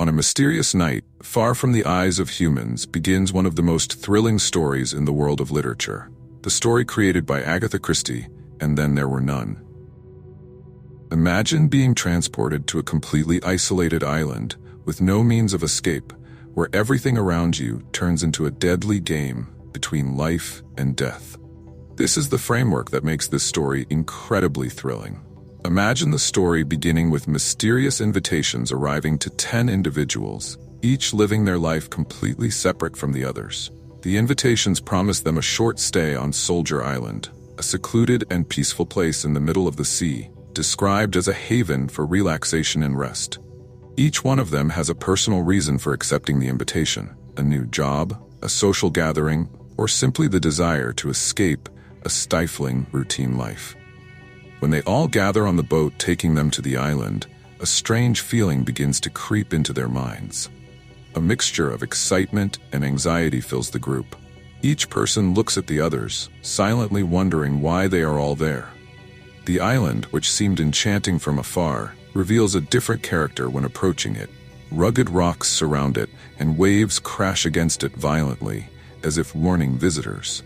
On a mysterious night, far from the eyes of humans, begins one of the most thrilling stories in the world of literature. The story created by Agatha Christie, And Then There Were None. Imagine being transported to a completely isolated island with no means of escape, where everything around you turns into a deadly game between life and death. This is the framework that makes this story incredibly thrilling. Imagine the story beginning with mysterious invitations arriving to 10 individuals, each living their life completely separate from the others. The invitations promise them a short stay on Soldier Island, a secluded and peaceful place in the middle of the sea, described as a haven for relaxation and rest. Each one of them has a personal reason for accepting the invitation: a new job, a social gathering, or simply the desire to escape a stifling routine life. When they all gather on the boat taking them to the island, a strange feeling begins to creep into their minds. A mixture of excitement and anxiety fills the group. Each person looks at the others, silently wondering why they are all there. The island, which seemed enchanting from afar, reveals a different character when approaching it. Rugged rocks surround it, and waves crash against it violently, as if warning visitors.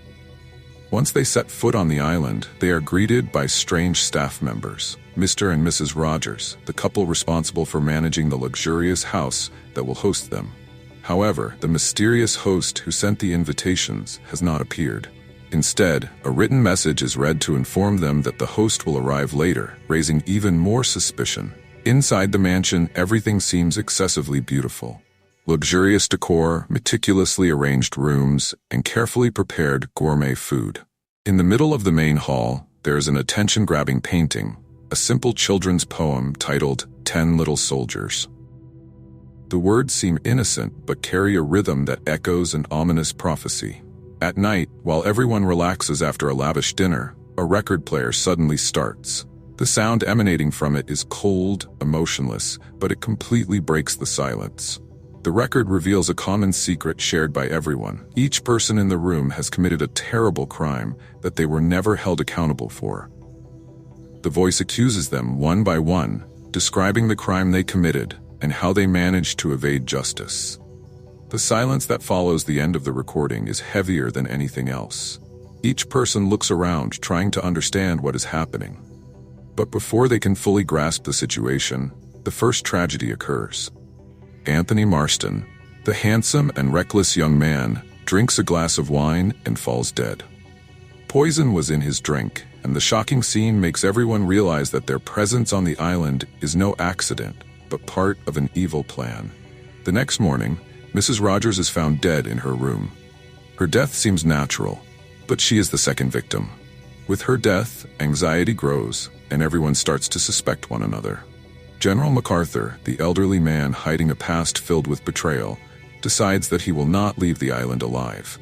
Once they set foot on the island, they are greeted by strange staff members, Mr. and Mrs. Rogers, the couple responsible for managing the luxurious house that will host them. However, the mysterious host who sent the invitations has not appeared. Instead, a written message is read to inform them that the host will arrive later, raising even more suspicion. Inside the mansion, everything seems excessively beautiful. Luxurious decor, meticulously arranged rooms, and carefully prepared gourmet food. In the middle of the main hall, there is an attention-grabbing painting, a simple children's poem titled 10 Little Soldiers. The words seem innocent but carry a rhythm that echoes an ominous prophecy. At night, while everyone relaxes after a lavish dinner, a record player suddenly starts. The sound emanating from it is cold, emotionless, but it completely breaks the silence. The record reveals a common secret shared by everyone. Each person in the room has committed a terrible crime that they were never held accountable for. The voice accuses them one by one, describing the crime they committed and how they managed to evade justice. The silence that follows the end of the recording is heavier than anything else. Each person looks around, trying to understand what is happening. But before they can fully grasp the situation, the first tragedy occurs. Anthony Marston, the handsome and reckless young man, drinks a glass of wine and falls dead. Poison was in his drink, and the shocking scene makes everyone realize that their presence on the island is no accident, but part of an evil plan. The next morning, Mrs. Rogers is found dead in her room. Her death seems natural, but she is the second victim. With her death, anxiety grows, and everyone starts to suspect one another. General MacArthur, the elderly man hiding a past filled with betrayal, decides that he will not leave the island alive.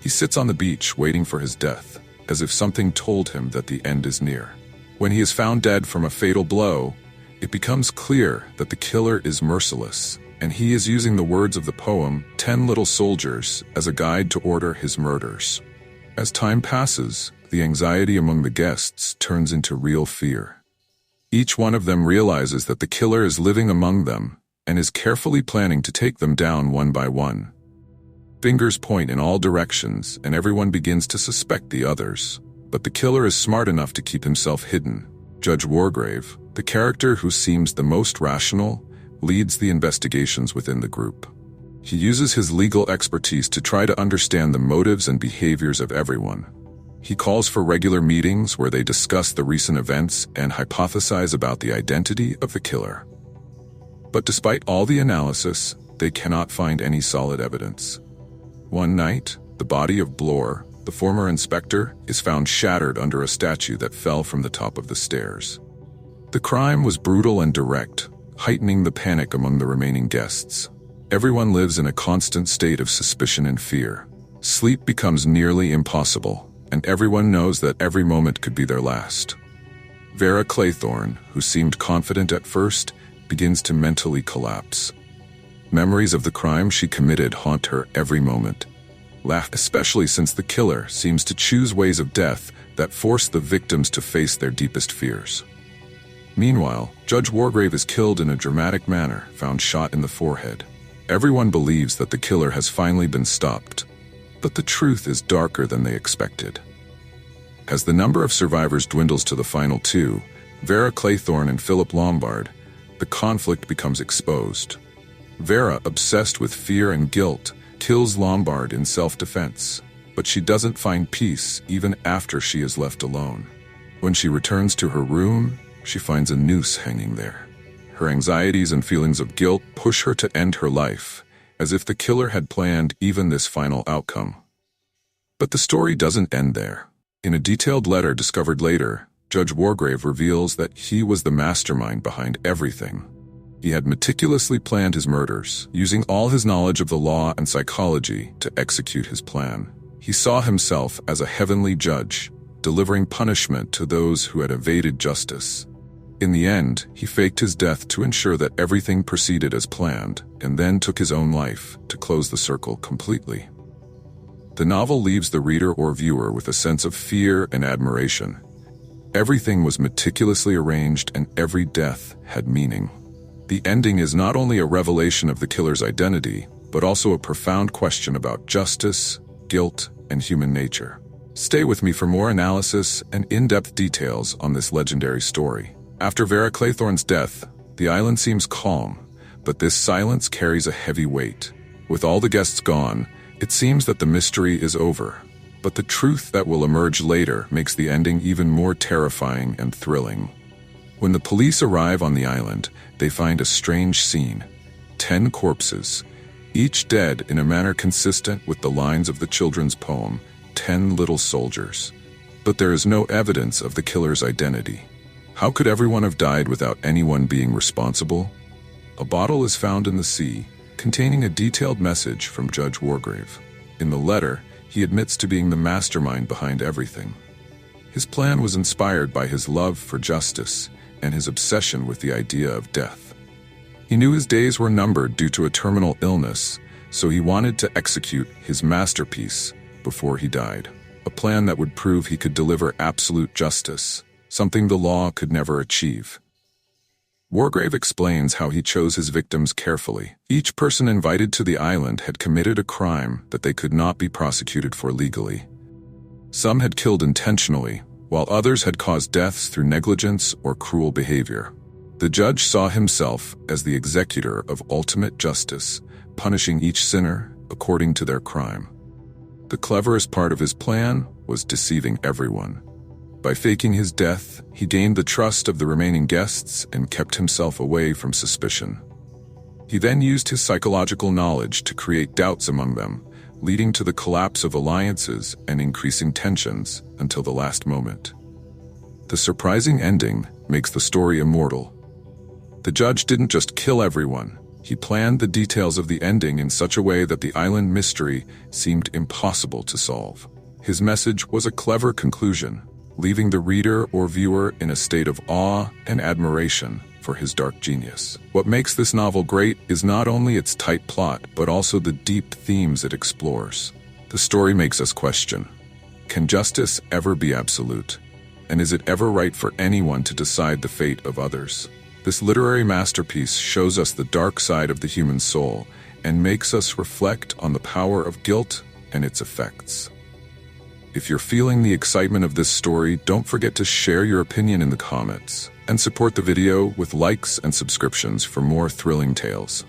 He sits on the beach waiting for his death, as if something told him that the end is near. When he is found dead from a fatal blow, it becomes clear that the killer is merciless, and he is using the words of the poem 10 Little Soldiers as a guide to order his murders. As time passes, the anxiety among the guests turns into real fear. Each one of them realizes that the killer is living among them and is carefully planning to take them down one by one. Fingers point in all directions, and everyone begins to suspect the others. But the killer is smart enough to keep himself hidden. Judge Wargrave, the character who seems the most rational, leads the investigations within the group. He uses his legal expertise to try to understand the motives and behaviors of everyone. He calls for regular meetings where they discuss the recent events and hypothesize about the identity of the killer. But despite all the analysis, they cannot find any solid evidence. One night, the body of Bloor, the former inspector, is found shattered under a statue that fell from the top of the stairs. The crime was brutal and direct, heightening the panic among the remaining guests. Everyone lives in a constant state of suspicion and fear. Sleep becomes nearly impossible, and everyone knows that every moment could be their last. Vera Claythorne, who seemed confident at first, begins to mentally collapse. Memories of the crime she committed haunt her every moment. Especially since the killer seems to choose ways of death that force the victims to face their deepest fears. Meanwhile, Judge Wargrave is killed in a dramatic manner, found shot in the forehead. Everyone believes that the killer has finally been stopped, but the truth is darker than they expected. As the number of survivors dwindles to the final two, Vera Claythorne and Philip Lombard, the conflict becomes exposed. Vera, obsessed with fear and guilt, kills Lombard in self-defense, but she doesn't find peace even after she is left alone. When she returns to her room, she finds a noose hanging there. Her anxieties and feelings of guilt push her to end her life, as if the killer had planned even this final outcome. But the story doesn't end there. In a detailed letter discovered later, Judge Wargrave reveals that he was the mastermind behind everything. He had meticulously planned his murders, using all his knowledge of the law and psychology to execute his plan. He saw himself as a heavenly judge, delivering punishment to those who had evaded justice. In the end, he faked his death to ensure that everything proceeded as planned, and then took his own life to close the circle completely. The novel leaves the reader or viewer with a sense of fear and admiration. Everything was meticulously arranged and every death had meaning. The ending is not only a revelation of the killer's identity, but also a profound question about justice, guilt, and human nature. Stay with me for more analysis and in-depth details on this legendary story. After Vera Claythorne's death, the island seems calm, but this silence carries a heavy weight. With all the guests gone, it seems that the mystery is over. But the truth that will emerge later makes the ending even more terrifying and thrilling. When the police arrive on the island, they find a strange scene. 10 corpses, each dead in a manner consistent with the lines of the children's poem, 10 Little Soldiers. But there is no evidence of the killer's identity. How could everyone have died without anyone being responsible? A bottle is found in the sea, containing a detailed message from Judge Wargrave. In the letter, he admits to being the mastermind behind everything. His plan was inspired by his love for justice and his obsession with the idea of death. He knew his days were numbered due to a terminal illness, so he wanted to execute his masterpiece before he died. A plan that would prove he could deliver absolute justice, something the law could never achieve. Wargrave explains how he chose his victims carefully. Each person invited to the island had committed a crime that they could not be prosecuted for legally. Some had killed intentionally, while others had caused deaths through negligence or cruel behavior. The judge saw himself as the executor of ultimate justice, punishing each sinner according to their crime. The cleverest part of his plan was deceiving everyone. By faking his death, he gained the trust of the remaining guests and kept himself away from suspicion. He then used his psychological knowledge to create doubts among them, leading to the collapse of alliances and increasing tensions until the last moment. The surprising ending makes the story immortal. The judge didn't just kill everyone, he planned the details of the ending in such a way that the island mystery seemed impossible to solve. His message was a clever conclusion, leaving the reader or viewer in a state of awe and admiration for his dark genius. What makes this novel great is not only its tight plot, but also the deep themes it explores. The story makes us question, can justice ever be absolute? And is it ever right for anyone to decide the fate of others? This literary masterpiece shows us the dark side of the human soul and makes us reflect on the power of guilt and its effects. If you're feeling the excitement of this story, don't forget to share your opinion in the comments and support the video with likes and subscriptions for more thrilling tales.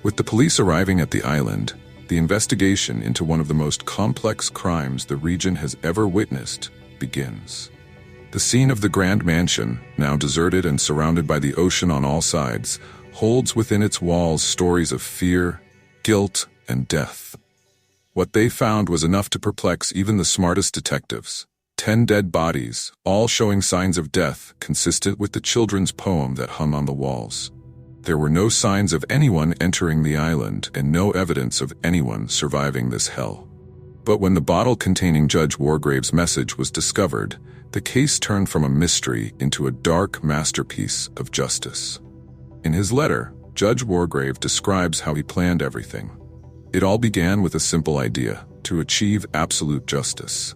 With the police arriving at the island, the investigation into one of the most complex crimes the region has ever witnessed begins. The scene of the Grand Mansion, now deserted and surrounded by the ocean on all sides, holds within its walls stories of fear, guilt, and death. What they found was enough to perplex even the smartest detectives. 10 dead bodies, all showing signs of death consistent with the children's poem that hung on the walls. There were no signs of anyone entering the island and no evidence of anyone surviving this hell. But when the bottle containing Judge Wargrave's message was discovered, the case turned from a mystery into a dark masterpiece of justice. In his letter, Judge Wargrave describes how he planned everything. It all began with a simple idea: to achieve absolute justice.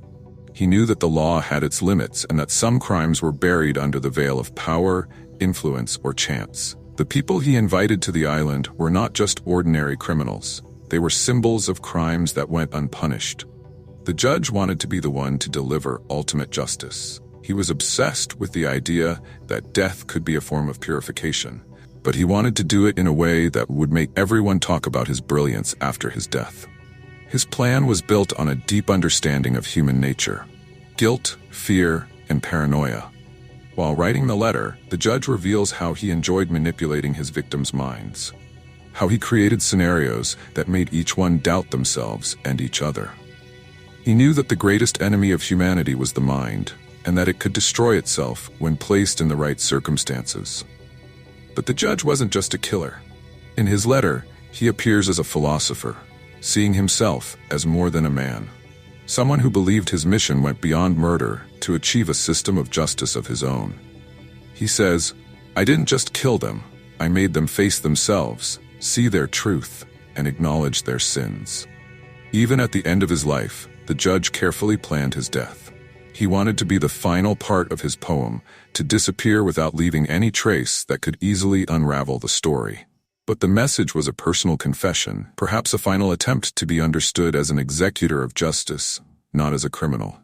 He knew that the law had its limits and that some crimes were buried under the veil of power, influence, or chance. The people he invited to the island were not just ordinary criminals. They were symbols of crimes that went unpunished. The judge wanted to be the one to deliver ultimate justice. He was obsessed with the idea that death could be a form of purification, but he wanted to do it in a way that would make everyone talk about his brilliance after his death. His plan was built on a deep understanding of human nature, guilt, fear, and paranoia. While writing the letter, the judge reveals how he enjoyed manipulating his victims' minds, how he created scenarios that made each one doubt themselves and each other. He knew that the greatest enemy of humanity was the mind, and that it could destroy itself when placed in the right circumstances. But the judge wasn't just a killer. In his letter, he appears as a philosopher, seeing himself as more than a man. Someone who believed his mission went beyond murder to achieve a system of justice of his own. He says, "I didn't just kill them, I made them face themselves, see their truth, and acknowledge their sins." Even at the end of his life, the judge carefully planned his death. He wanted to be the final part of his poem, to disappear without leaving any trace that could easily unravel the story. But the message was a personal confession, perhaps a final attempt to be understood as an executor of justice, not as a criminal.